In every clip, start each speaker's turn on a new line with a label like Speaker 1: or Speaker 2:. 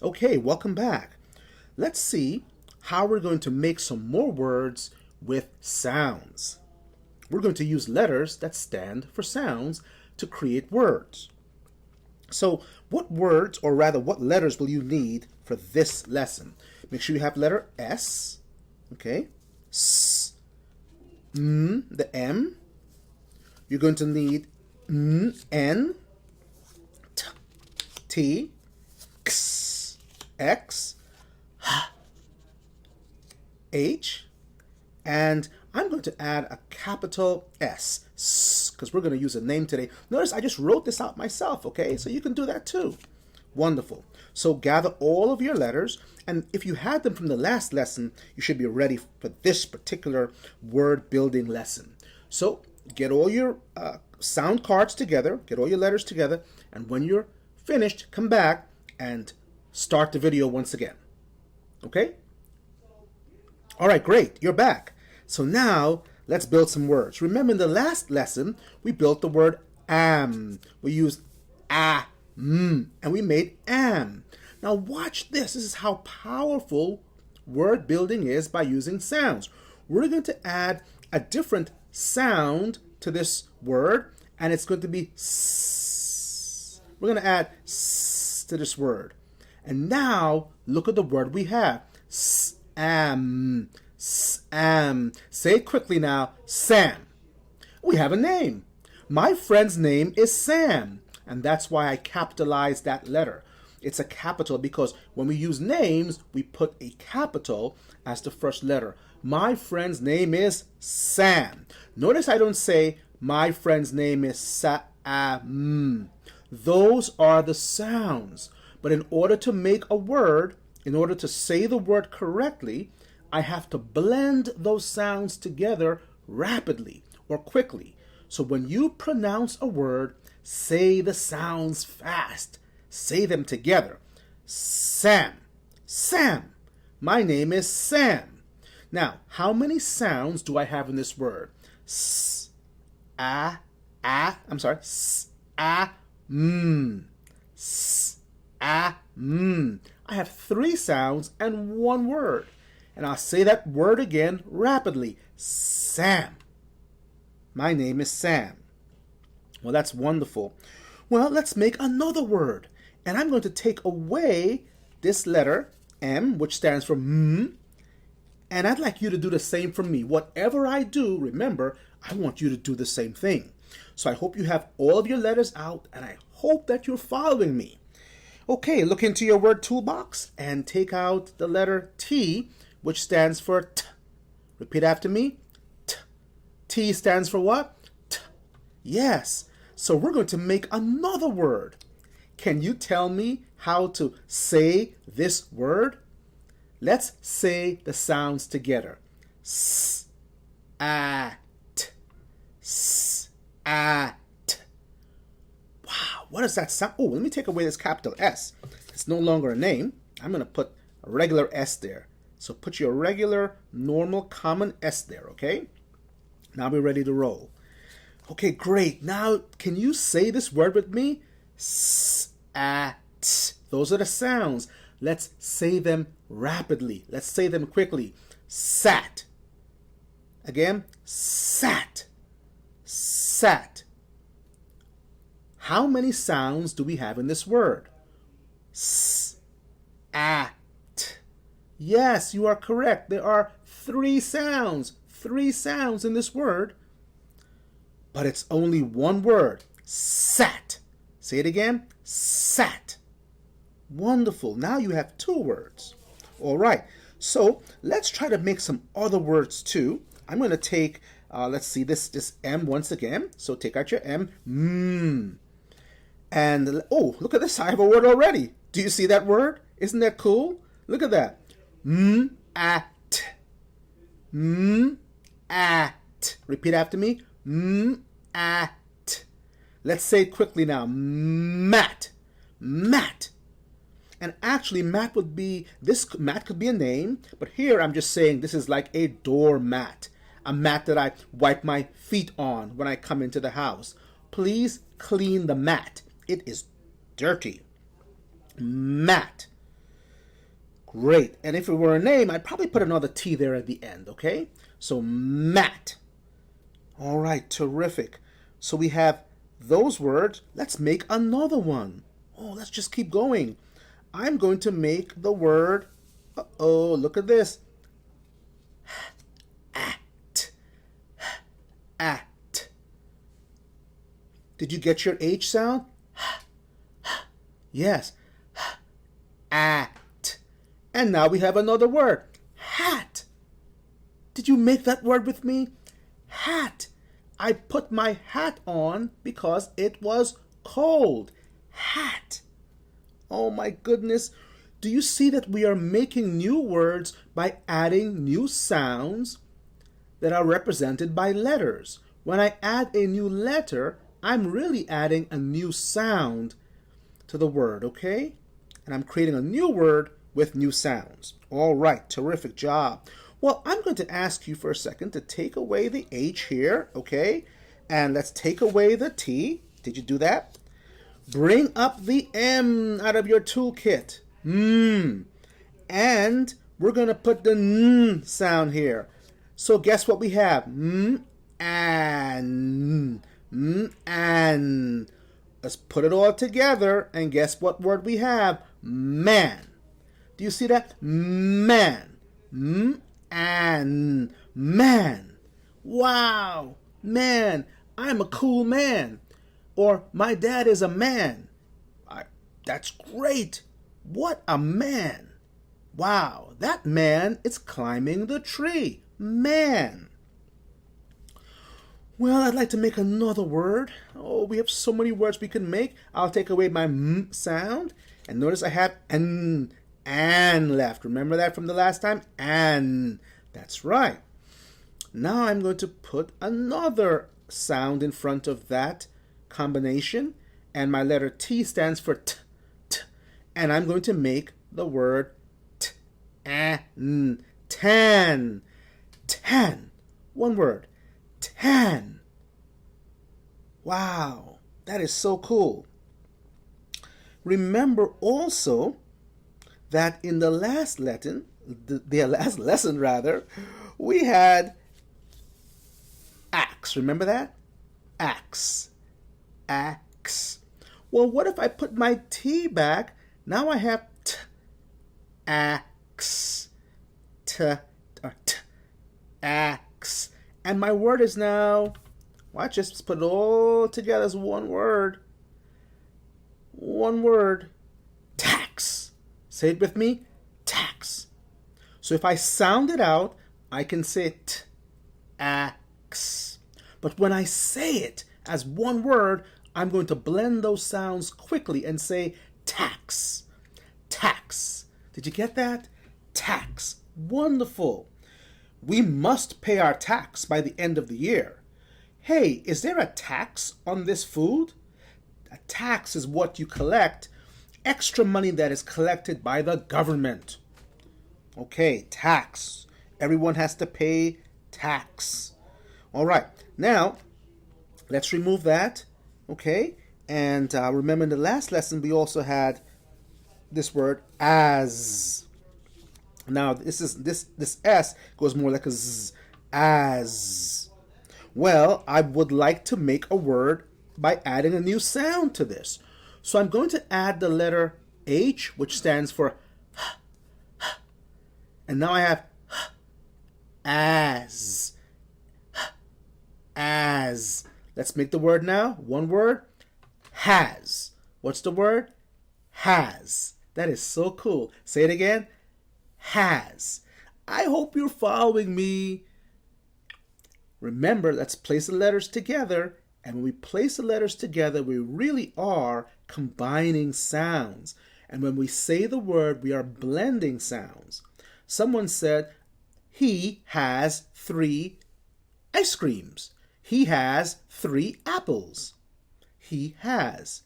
Speaker 1: Okay, welcome back. Let's see how we're going to make some more words with sounds. We're going to use letters that stand for sounds to create words. So what words, or rather what letters will you need for this lesson? Make sure you have letter S, okay, S, M, the M. You're going to need N, T, T, X, X, H, and I'm going to add a capital S, because we're going to use a name today. Notice I just wrote this out myself, okay? So you can do that too. Wonderful. So gather all of your letters, and if you had them from the last lesson, you should be ready for this particular word building lesson. So get all your sound cards together, get all your letters together, and when you're finished, come back and start the video once again. Okay? All right, great. You're back. So now let's build some words. Remember in the last lesson, we built the word am. We used and we made am. Now watch this. This is how powerful word building is by using sounds. We're going to add a different sound to this word, and it's going to be s. We're going to add s to this word. And now look at the word we have. Sam. Sam. Say it quickly now. Sam. We have a name. My friend's name is Sam, and that's why I capitalized that letter. It's a capital because when we use names, we put a capital as the first letter. My friend's name is Sam. Notice I don't say my friend's name is Sam. Those are the sounds. But in order to make a word, in order to say the word correctly, I have to blend those sounds together rapidly or quickly. So when you pronounce a word, say the sounds fast. Say them together. Sam. Sam. My name is Sam. Now, how many sounds do I have in this word? S, I'm sorry. S, m. S, m. I have 3 sounds and 1 word. And I'll say that word again rapidly. Sam. My name is Sam. Well, that's wonderful. Well, let's make another word. And I'm going to take away this letter, M, which stands for M. And I'd like you to do the same for me. Whatever I do, remember, I want you to do the same thing. So I hope you have all of your letters out, and I hope that you're following me. Okay, look into your word toolbox and take out the letter T, which stands for T. Repeat after me. T. T stands for what? T. Yes. So we're going to make another word. Can you tell me how to say this word? Let's say the sounds together. S, a, t. S, a, t. Wow, what does that sound? Oh, let me take away this capital S. It's no longer a name. I'm going to put a regular S there. So put your regular, normal, common S there, okay? Now we're ready to roll. Okay, great. Now, can you say this word with me? S, a, t. Those are the sounds. Let's say them rapidly. Let's say them quickly. Sat. Again, sat. Sat. How many sounds do we have in this word? S, a, t. Yes, you are correct. There are 3 sounds. 3 sounds in this word. But it's only one word. Sat. Say it again. Sat. Wonderful. Now you have 2 words. All right. So let's try to make some other words too. I'm going to take, let's see, this M once again. So take out your M. And, oh, look at this. I have a word already. Do you see that word? Isn't that cool? Look at that. At. At. Repeat after me. At. Let's say it quickly now. Mat. Mat. And actually, mat could be a name, but here I'm just saying this is like a doormat. A mat that I wipe my feet on when I come into the house. Please clean the mat. It is dirty. Mat. Great. And if it were a name, I'd probably put another T there at the end, okay? So Matt. All right, terrific. So we have those words. Let's make another one. Oh, let's just keep going. I'm going to make the word, uh-oh, look at this. At. At. Did you get your H sound? Yes. At. And now we have another word. Hat. Did you make that word with me? Hat. I put my hat on because it was cold. Hat. Oh my goodness. Do you see that we are making new words by adding new sounds that are represented by letters? When I add a new letter, I'm really adding a new sound to the word, okay? And I'm creating a new word with new sounds. All right, terrific job. Well, I'm going to ask you for a second to take away the H here, okay? And let's take away the T. Did you do that? Bring up the M out of your toolkit. And we're going to put the N sound here. So guess what we have? And. Let's put it all together and guess what word we have? Man. Do you see that? Man. And man. Wow. Man, I'm a cool man. Or my dad is a man. That's great. What a man. Wow, that man is climbing the tree. Man. Well, I'd like to make another word. Oh, we have so many words we can make. I'll take away my M sound. And notice I have N left. Remember that from the last time? An. That's right. Now I'm going to put another sound in front of that combination. And my letter T stands for T. And I'm going to make the word Tan. Tan. One word. Tan. Wow, that is so cool. Remember also that in the last lesson, we had axe. Remember that? Axe. Axe. Well, what if I put my T back? Now I have T. Axe. T. Axe. And my word is now, watch this, let's put it all together as one word. One word. Tax. Say it with me. Tax. So if I sound it out, I can say T-ax. But when I say it as one word, I'm going to blend those sounds quickly and say tax. Tax. Did you get that? Tax. Wonderful. We must pay our tax by the end of the year. Hey, is there a tax on this food? A tax is what you collect, extra money that is collected by the government. Okay, tax. Everyone has to pay tax. All right, now let's remove that. Okay, and remember in the last lesson we also had this word as. Now this S goes more like a Z, as. Well, I would like to make a word by adding a new sound to this. So I'm going to add the letter H, which stands for and now I have as. As. Let's make the word now. One word. Has. What's the word? Has. That is so cool. Say it again. Has. I hope you're following me. Remember, let's place the letters together. And when we place the letters together, we really are combining sounds. And when we say the word, we are blending sounds. Someone said, he has 3 ice creams. He has 3 apples. He has.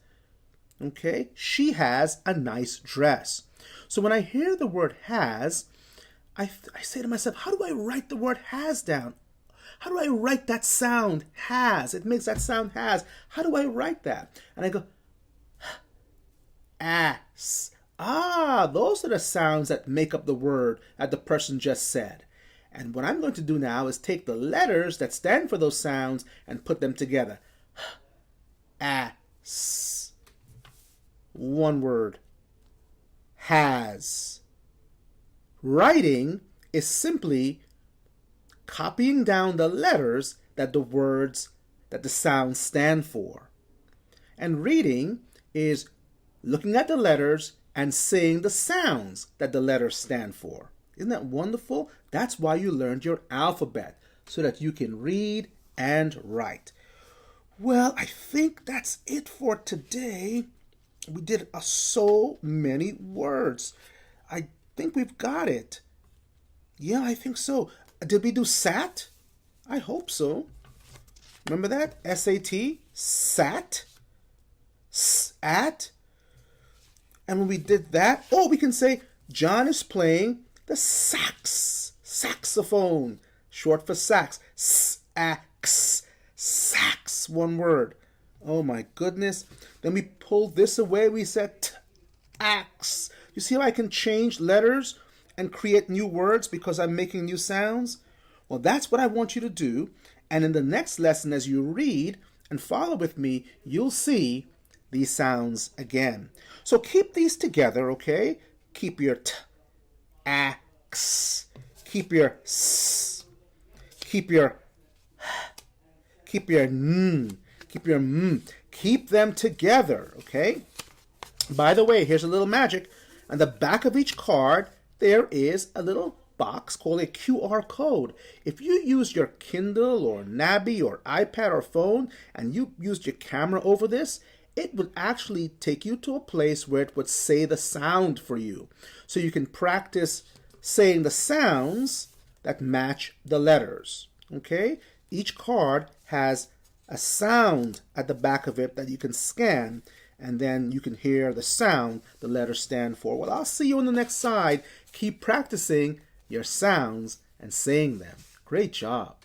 Speaker 1: Okay? She has a nice dress. So when I hear the word has, I say to myself, how do I write the word has down? How do I write that sound, has? It makes that sound, has. How do I write that? And I go, ass. Ah, those are the sounds that make up the word that the person just said. And what I'm going to do now is take the letters that stand for those sounds and put them together. As. One word. Has. Writing is simply copying down the letters that the sounds stand for. And reading is looking at the letters and saying the sounds that the letters stand for. Isn't that wonderful? That's why you learned your alphabet, so that you can read and write. Well, I think that's it for today. We did so many words. I think we've got it. Yeah, I think so. Did we do sat? I hope so. Remember that? S-A-T? Sat? At? And when we did that, we can say John is playing the saxophone, short for sax. Sax, one word. Oh my goodness. Then we pulled this away, we said ax. You see how I can change letters and create new words because I'm making new sounds? Well, that's what I want you to do. And in the next lesson, as you read and follow with me, you'll see these sounds again. So keep these together, okay? Keep your t, ax. Keep your s. Keep your keep your n. Keep your m. Keep them together, okay? By the way, here's a little magic. On the back of each card, there is a little box called a QR code. If you use your Kindle or Nabi or iPad or phone and you used your camera over this, it would actually take you to a place where it would say the sound for you. So you can practice saying the sounds that match the letters. Okay? Each card has a sound at the back of it that you can scan, and then you can hear the sound the letters stand for. Well, I'll see you on the next side. Keep practicing your sounds and saying them. Great job.